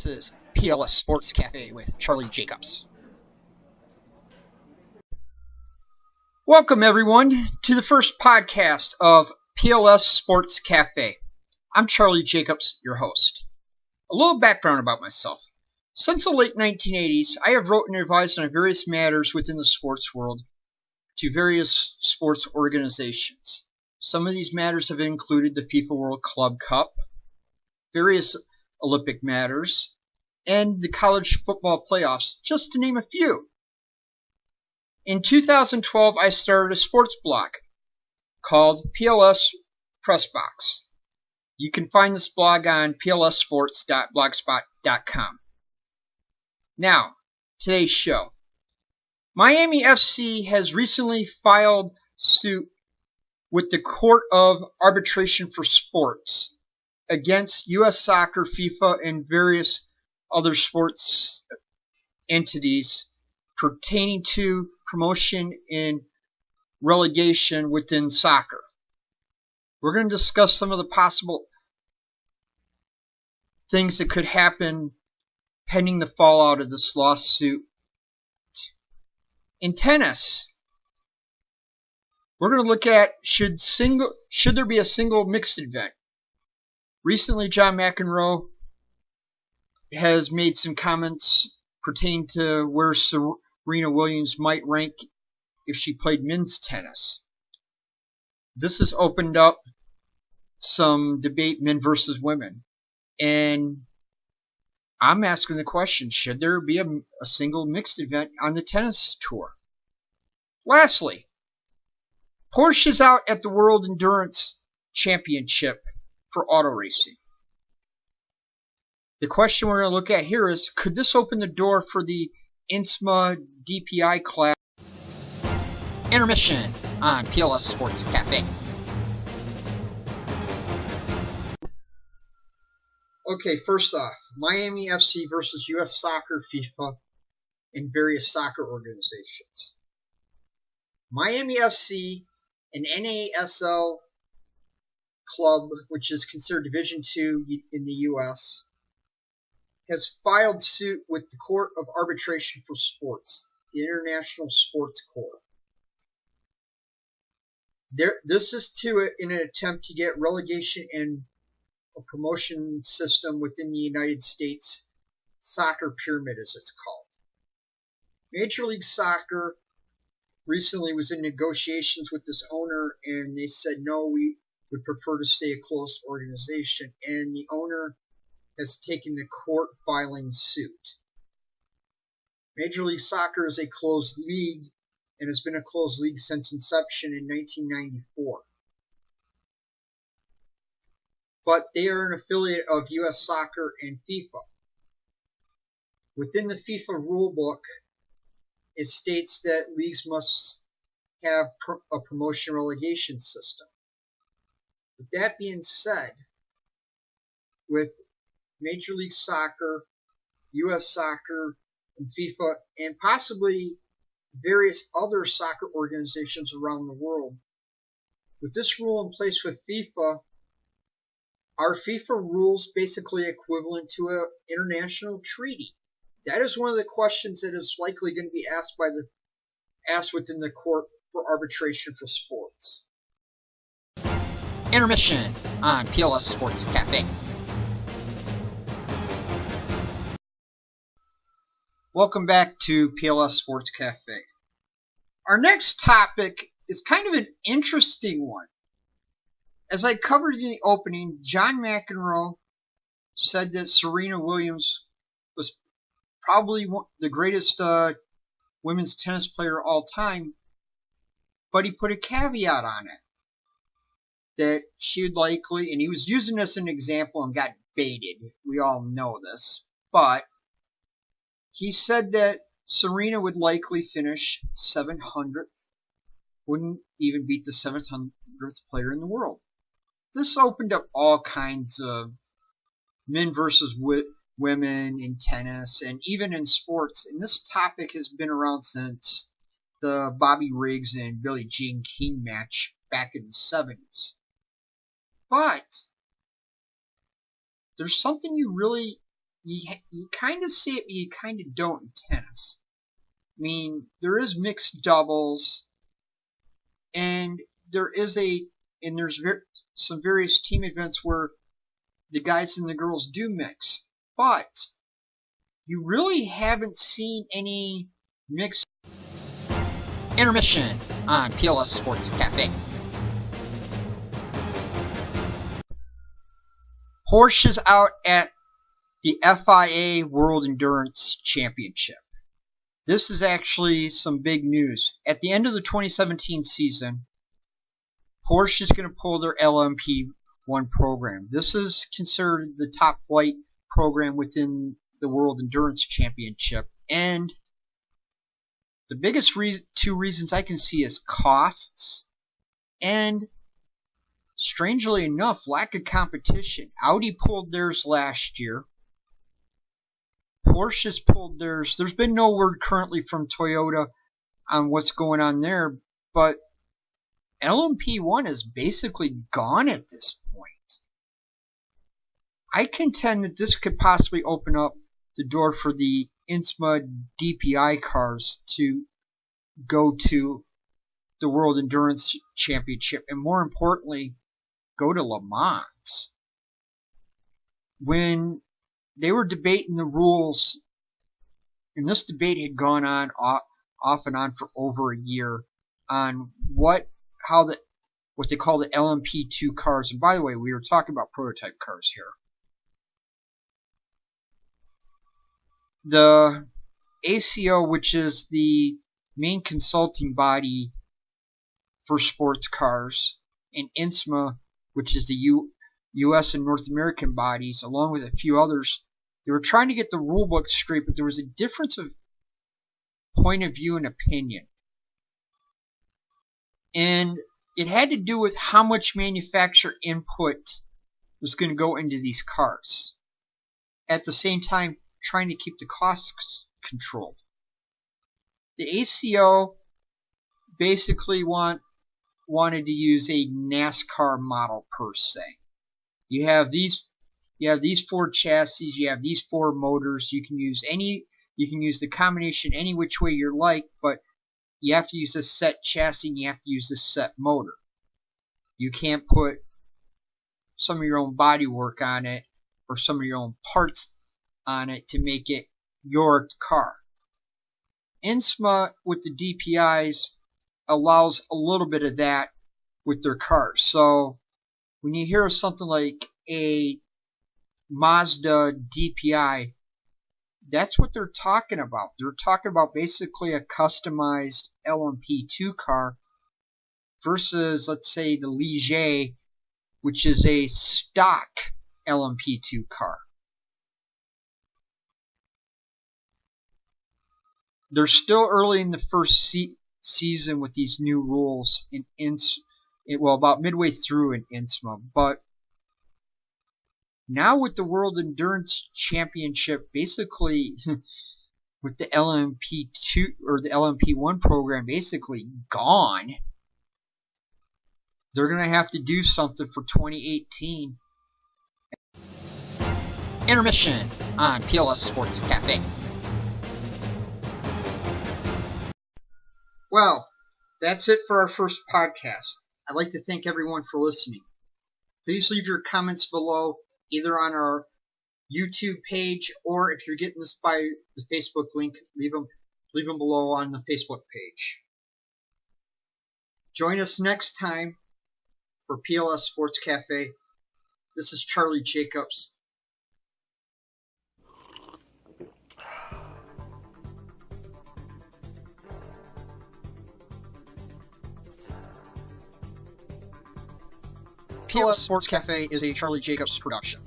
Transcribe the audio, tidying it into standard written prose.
This is PLS Sports Cafe with Charlie Jacobs. Welcome, everyone, to the first podcast of PLS Sports Cafe. I'm Charlie Jacobs, your host. A little background about myself. Since the late 1980s, I have wrote and advised on various matters within the sports world to various sports organizations. Some of these matters have included the FIFA World Club Cup, various Olympic matters, and the college football playoffs, just to name a few. In 2012, I started a sports blog called PLS Pressbox. You can find this blog on plssports.blogspot.com. Now, today's show. Miami FC has recently filed suit with the Court of Arbitration for Sports against U.S. Soccer, FIFA, and various other sports entities pertaining to promotion and relegation within soccer. We're going to discuss some of the possible things that could happen pending the fallout of this lawsuit. In tennis, we're going to look at should there be a single mixed event. Recently, John McEnroe has made some comments pertaining to where Serena Williams might rank if she played men's tennis. This has opened up some debate, men versus women. And I'm asking the question, should there be a single mixed event on the tennis tour? Lastly, Porsche's out at the World Endurance Championship for auto racing. The question we're going to look at here is, could this open the door for the INSMA DPI class? Intermission on PLS Sports Cafe. Okay, first off, Miami FC versus U.S. Soccer, FIFA, and various soccer organizations. Miami FC, an NASL club, which is considered Division II in the U.S., has filed suit with the Court of Arbitration for Sports, the International Sports Court. This is in an attempt to get relegation and a promotion system within the United States soccer pyramid, as it's called. Major League Soccer recently was in negotiations with this owner, and they said, no, we would prefer to stay a closed organization, and the owner has taken the court filing suit. Major League Soccer is a closed league and has been a closed league since inception in 1994. But they are an affiliate of U.S. Soccer and FIFA. Within the FIFA rulebook, it states that leagues must have a promotion relegation system. With that being said, with Major League Soccer, U.S. Soccer, and FIFA, and possibly various other soccer organizations around the world, with this rule in place with FIFA, are FIFA rules basically equivalent to an international treaty? That is one of the questions that is likely going to be asked within the Court for Arbitration for Sports. Intermission on PLS Sports Cafe. Welcome back to PLS Sports Cafe. Our next topic is kind of an interesting one. As I covered in the opening, John McEnroe said that Serena Williams was probably the greatest women's tennis player of all time, but he put a caveat on it that she would likely, and he was using this as an example and got baited. We all know this, but he said that Serena would likely finish 700th, wouldn't even beat the 700th player in the world. This opened up all kinds of men versus women in tennis and even in sports. And this topic has been around since the Bobby Riggs and Billie Jean King match back in the 70s. But there's something you really you kind of see it, but you kind of don't in tennis. I mean, there is mixed doubles, and there's some various team events where the guys and the girls do mix, but you really haven't seen any mixed. Intermission on PLS Sports Cafe. Porsche is out at the FIA World Endurance Championship. This is actually some big news. At the end of the 2017 season, Porsche is going to pull their LMP1 program. This is considered the top flight program within the World Endurance Championship. And the biggest two reasons I can see is costs and, strangely enough, lack of competition. Audi pulled theirs last year. Porsche's pulled theirs. There's been no word currently from Toyota on what's going on there, but LMP1 is basically gone at this point. I contend that this could possibly open up the door for the INSMA DPI cars to go to the World Endurance Championship, and more importantly, go to Le Mans. When they were debating the rules, and this debate had gone on off and on for over a year on what they call the LMP2 cars. And by the way, we were talking about prototype cars here. The ACO, which is the main consulting body for sports cars, and INSMA, which is the U.S. and North American bodies, along with a few others, they were trying to get the rule book straight, but there was a difference of point of view and opinion. And it had to do with how much manufacturer input was going to go into these cars. At the same time, trying to keep the costs controlled. The ACO basically wanted to use a NASCAR model per se. You have these four chassis, you have these four motors. You can use the combination any which way you like, but you have to use this set chassis and you have to use this set motor. You can't put some of your own body work on it or some of your own parts on it to make it your car. INSMA with the DPIs allows a little bit of that with their cars. So when you hear of something like a Mazda DPI, that's what they're talking about. They're talking about basically a customized LMP2 car versus, let's say, the Ligier, which is a stock LMP2 car. They're still early in the first season with these new rules about midway through in INSMA, but now with the World Endurance Championship basically with the LMP2 or the LMP1 program basically gone, they're going to have to do something for 2018. Intermission on PLS Sports Cafe. Well, that's it for our first podcast. I'd like to thank everyone for listening. Please leave your comments below, either on our YouTube page, or if you're getting this by the Facebook link, leave them below on the Facebook page. Join us next time for PLS Sports Cafe. This is Charlie Jacobs. PLS Sports Cafe is a Charlie Jacobs production.